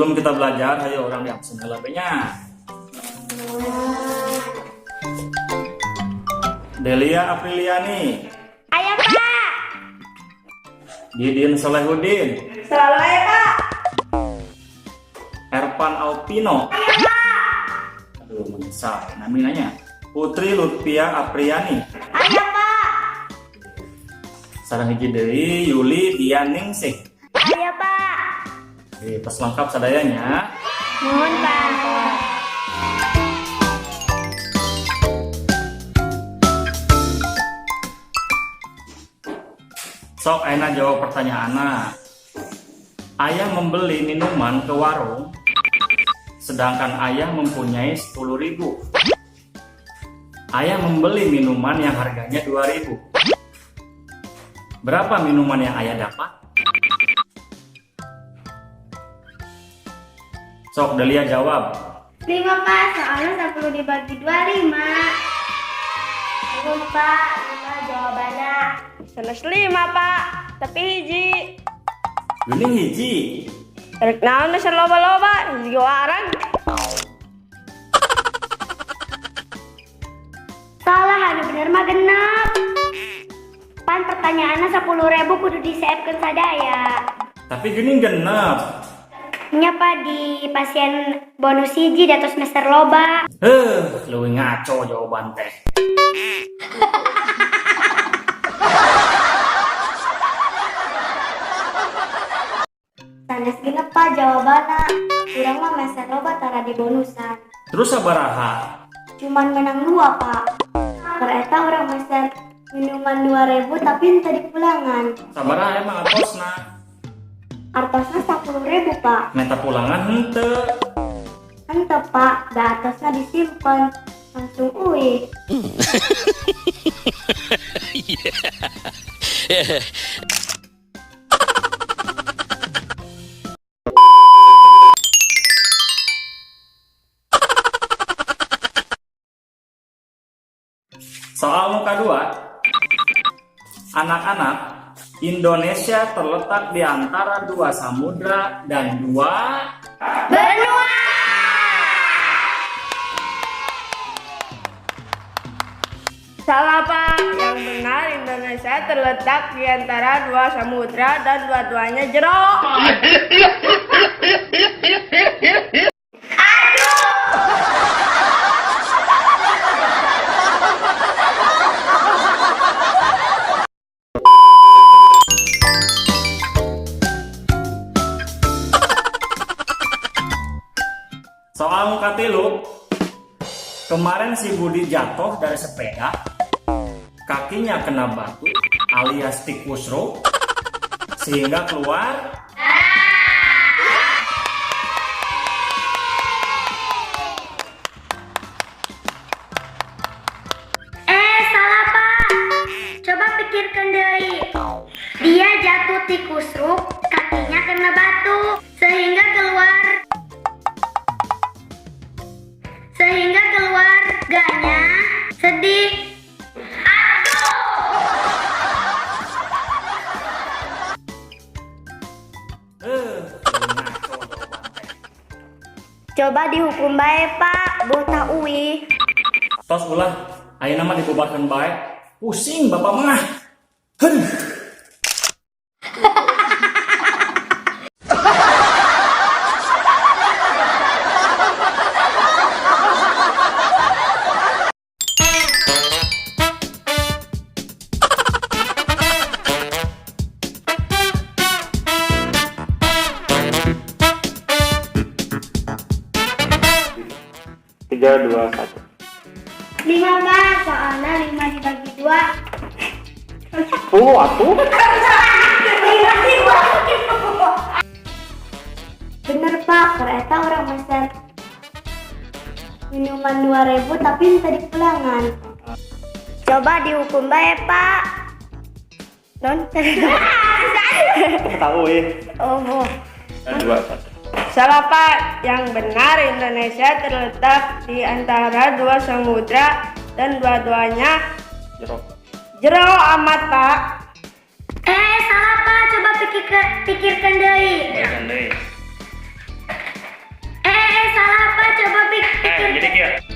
Sebelum kita belajar, ayo orang diabsen HP-nya. Delia Apriliani. Ayah Pak. Didin Solehudin. Selalu ayah Pak. Erpan Alpino. Ayah Pak. Aduh, menyesal namanya. Putri Lutfia Apriani. Ayah Pak. Sareng hiji deui Yuli Dianingsih. Ayah Pak. Oke, tos lengkap sadayanya. Nuhun Pak. Sok ayeuna jawab pertanyaanna. Ayah membeli minuman ke warung, sedangkan ayah mempunyai 10.000. Ayah membeli minuman yang harganya 2.000. Berapa minuman yang ayah dapat? Sok Delia jawab. 5 Pak, soalnya 10 dibagi 2, 5. Nuhun Pak, 5 jawabannya. Sanes 5 Pak, tapi hiji. Geuning hiji. Rek naon dasar loba-loba, hiji warang. Salah, anu bener mah genep. Pan pertanyaannya 10.000 kudu diseepkeun sadaya. Tapi geuning genep. Nyapa di pasien bonus hiji datos semester loba. Leuwih ngaco jawaban teh. Sanes genep Pak jawabanna. Urang mah meser loba tara di bonusan. Terus sabaraha? Cuman menang 2 Pak. Ternyata orang meser minuman 2.000 tapi ente dipulangan. Sabaraha emang atosna? Artosna 10.000 Pak. Meta pulangan henteu. Ente Pak, da atasnya disimpan. Langsung uih. Soal muka 2. Anak-anak, Indonesia terletak di antara 2 samudra dan 2 Benua. Salah Pak, yang benar Indonesia terletak di antara 2 samudra dan dua-duanya jeruk. Soal muka 3. Kemarin si Budi jatuh dari sepeda, kakinya kena batu alias tikus roh, sehingga keluar Salah Pak. Coba pikirkan deui. Dia jatuh tikus ruk, kakinya kena batu, sehingga keluar ganya sedih. Coba dihukum bae Pak, bota uwi. tos ulah, ayeuna mah dibubarkeun bae. Pusing bapak mah. Heuh. Tiga, 2, 1. 5 Pak, soalnya 5 dibagi 2. Atuh. Bener Pak, ternyata orang meser minuman 2.000 tapi ente dipulangan. Coba dihukum bae Pak. Non. Tahu ya. Oh, boh. 2, 1. Salah Pak, yang benar Indonesia terletak di antara 2 samudra dan dua-duanya jeruk amat Pak. Salah Pak, coba pikirkan deui. take care.